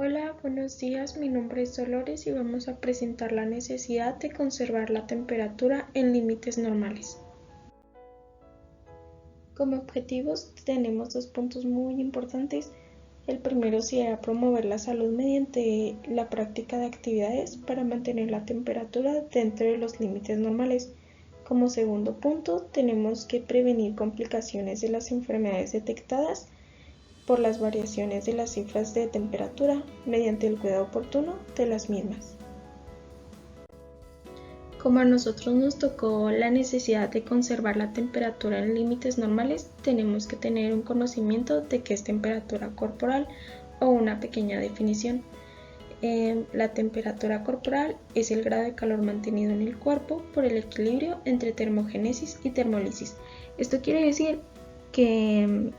Hola, buenos días. Mi nombre es Dolores y vamos a presentar la necesidad de conservar la temperatura en límites normales. Como objetivos tenemos dos puntos muy importantes. El primero sería promover la salud mediante la práctica de actividades para mantener la temperatura dentro de los límites normales. Como segundo punto, tenemos que prevenir complicaciones de las enfermedades detectadas por las variaciones de las cifras de temperatura mediante el cuidado oportuno de las mismas. Como a nosotros nos tocó la necesidad de conservar la temperatura en límites normales, tenemos que tener un conocimiento de qué es temperatura corporal o una pequeña definición. La temperatura corporal es el grado de calor mantenido en el cuerpo por el equilibrio entre termogénesis y termólisis. Esto quiere decir que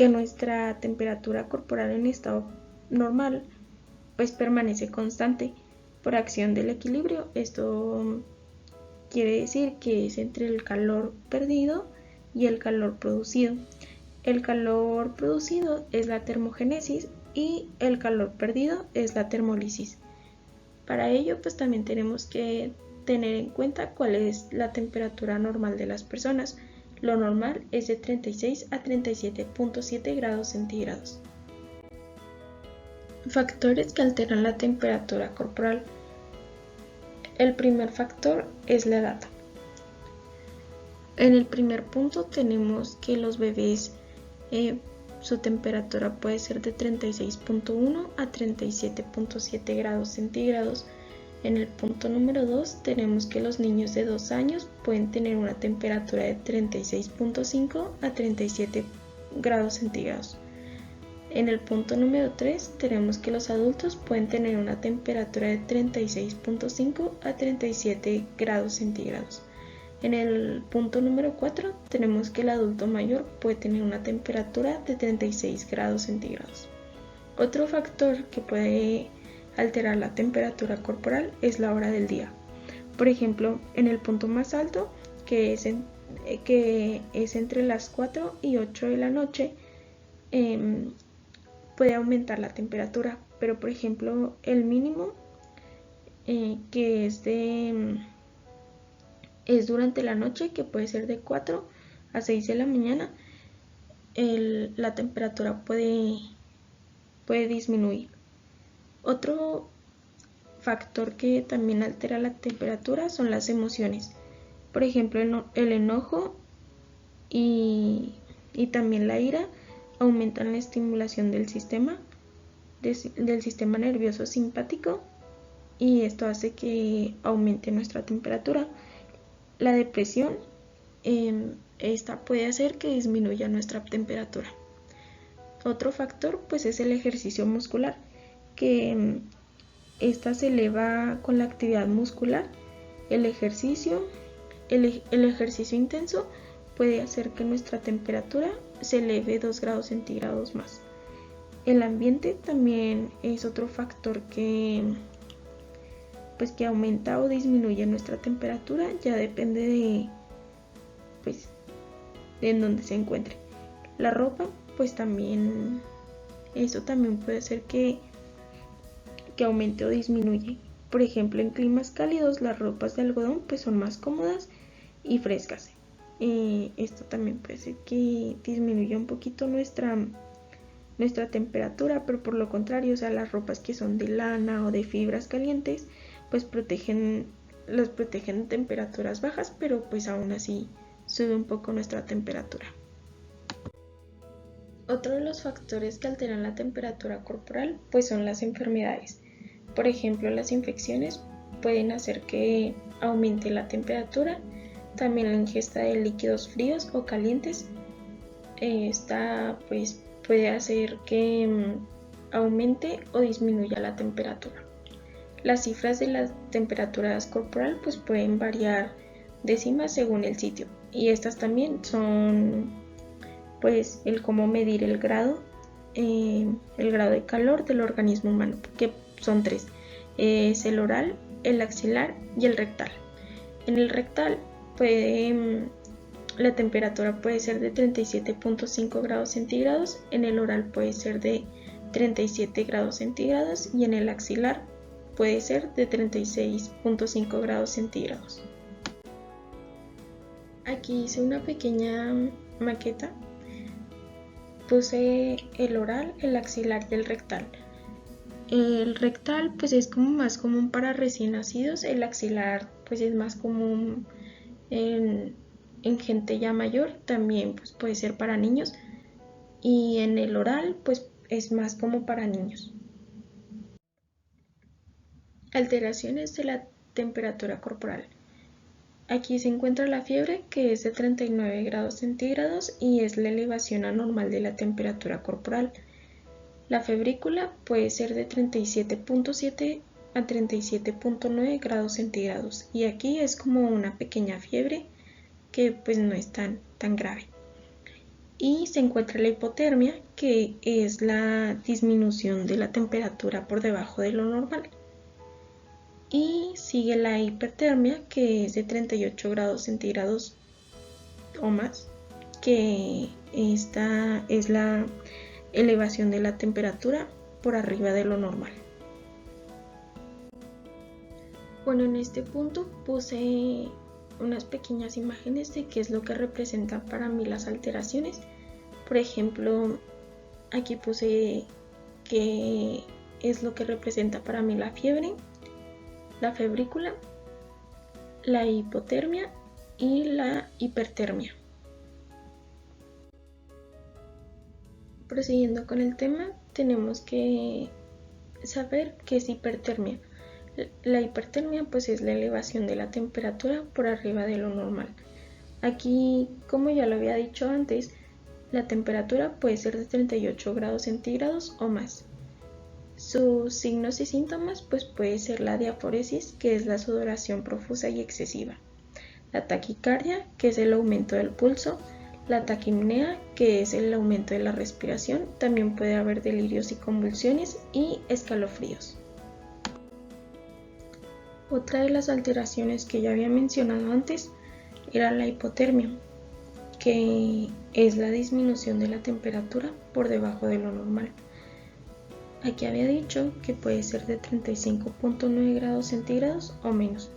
nuestra temperatura corporal en estado normal pues permanece constante por acción del equilibrio. Esto quiere decir que es entre el calor perdido y el calor producido. El calor producido es la termogénesis y el calor perdido es la termólisis. Para ello pues también tenemos que tener en cuenta cuál es la temperatura normal de las personas. Lo normal es de 36 a 37.7 grados centígrados. Factores que alteran la temperatura corporal. El primer factor es la edad. En el primer punto tenemos que los bebés su temperatura puede ser de 36.1 a 37.7 grados centígrados. En el punto número 2 tenemos que los niños de 2 años pueden tener una temperatura de 36.5 a 37 grados centígrados. En el punto número 3 tenemos que los adultos pueden tener una temperatura de 36.5 a 37 grados centígrados. En el punto número 4 tenemos que el adulto mayor puede tener una temperatura de 36 grados centígrados. Otro factor que puede alterar la temperatura corporal es la hora del día. Por ejemplo, en el punto más alto, que es entre las 4 y 8 de la noche, puede aumentar la temperatura, pero por ejemplo el mínimo que es durante la noche, que puede ser de 4 a 6 de la mañana, la temperatura puede disminuir. Otro factor que también altera la temperatura son las emociones. Por ejemplo, el enojo y también la ira aumentan la estimulación del sistema nervioso simpático, y esto hace que aumente nuestra temperatura. La depresión, esta puede hacer que disminuya nuestra temperatura. Otro factor pues es el ejercicio muscular, que esta se eleva con la actividad muscular. El ejercicio intenso puede hacer que nuestra temperatura se eleve 2 grados centígrados más. El ambiente también es otro factor que aumenta o disminuye nuestra temperatura, ya depende de en dónde se encuentre. La ropa, pues también, eso también puede hacer que aumente o disminuye. Por ejemplo, en climas cálidos las ropas de algodón pues son más cómodas y frescas. Esto también puede ser que disminuya un poquito nuestra temperatura, pero por lo contrario, o sea, las ropas que son de lana o de fibras calientes pues protegen de temperaturas bajas, pero pues aún así sube un poco nuestra temperatura. Otro de los factores que alteran la temperatura corporal pues son las enfermedades. Por ejemplo, las infecciones pueden hacer que aumente la temperatura. También la ingesta de líquidos fríos o calientes, esta pues puede hacer que aumente o disminuya la temperatura. Las cifras de la temperatura corporal pues pueden variar décimas según el sitio, y estas también son pues el cómo medir el grado de calor del organismo humano, que son 3: es el oral, el axilar y el rectal. En el rectal la temperatura puede ser de 37.5 grados centígrados, en el oral puede ser de 37 grados centígrados y en el axilar puede ser de 36.5 grados centígrados. Aquí hice una pequeña maqueta. Puse el oral, el axilar y el rectal. El rectal pues es como más común para recién nacidos, el axilar pues es más común en gente ya mayor, también pues puede ser para niños, y en el oral pues es más como para niños. Alteraciones de la temperatura corporal. Aquí se encuentra la fiebre, que es de 39 grados centígrados y es la elevación anormal de la temperatura corporal. La febrícula puede ser de 37.7 a 37.9 grados centígrados y aquí es como una pequeña fiebre que pues no es tan grave. Y se encuentra la hipotermia, que es la disminución de la temperatura por debajo de lo normal. Y sigue la hipertermia, que es de 38 grados centígrados o más, que esta es la elevación de la temperatura por arriba de lo normal. Bueno, en este punto puse unas pequeñas imágenes de qué es lo que representan para mí las alteraciones. Por ejemplo, aquí puse qué es lo que representa para mí la fiebre, la febrícula, la hipotermia y la hipertermia. Prosiguiendo con el tema, tenemos que saber qué es hipertermia. La hipertermia pues es la elevación de la temperatura por arriba de lo normal. Aquí, como ya lo había dicho antes, la temperatura puede ser de 38 grados centígrados o más. Sus signos y síntomas pues puede ser la diaforesis, que es la sudoración profusa y excesiva, la taquicardia, que es el aumento del pulso, la taquipnea, que es el aumento de la respiración. También puede haber delirios y convulsiones y escalofríos. Otra de las alteraciones que ya había mencionado antes era la hipotermia, que es la disminución de la temperatura por debajo de lo normal. Aquí había dicho que puede ser de 35.9 grados centígrados o menos.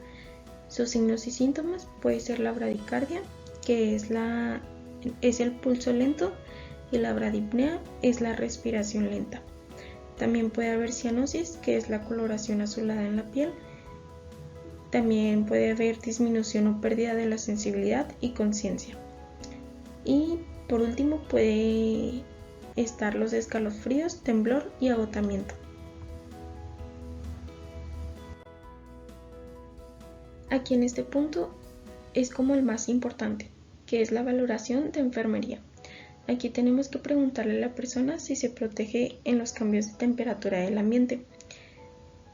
Sus signos y síntomas puede ser la bradicardia, que es el pulso lento, y la bradipnea es la respiración lenta. También puede haber cianosis, que es la coloración azulada en la piel. También puede haber disminución o pérdida de la sensibilidad y conciencia. Y por último puede estar los escalofríos, temblor y agotamiento. Aquí en este punto es como el más importante, que es la valoración de enfermería. Aquí tenemos que preguntarle a la persona si se protege en los cambios de temperatura del ambiente.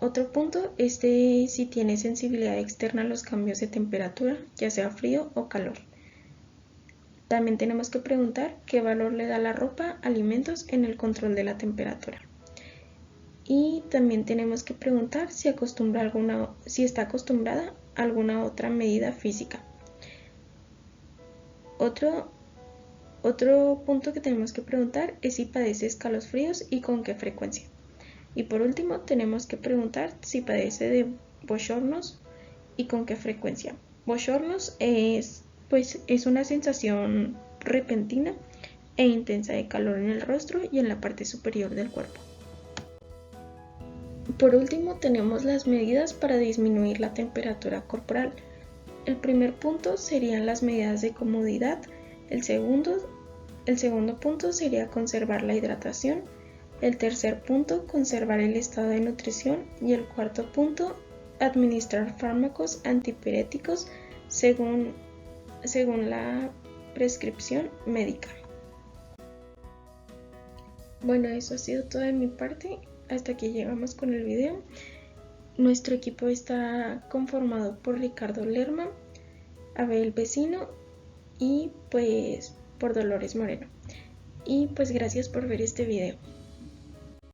Otro punto es si tiene sensibilidad externa a los cambios de temperatura, ya sea frío o calor. También tenemos que preguntar qué valor le da la ropa, alimentos en el control de la temperatura. Y también tenemos que preguntar si está acostumbrada a alguna otra medida física. Otro punto que tenemos que preguntar es si padece escalofríos y con qué frecuencia. Y por último tenemos que preguntar si padece de bochornos y con qué frecuencia. Bochornos es una sensación repentina e intensa de calor en el rostro y en la parte superior del cuerpo. Por último tenemos las medidas para disminuir la temperatura corporal. El primer punto serían las medidas de comodidad. El segundo punto sería conservar la hidratación. El tercer punto, conservar el estado de nutrición. Y el cuarto punto, administrar fármacos antipiréticos según la prescripción médica. Bueno, eso ha sido todo de mi parte. Hasta aquí llegamos con el video. Nuestro equipo está conformado por Ricardo Lerma, Abel Vecino y por Dolores Moreno. Y gracias por ver este video.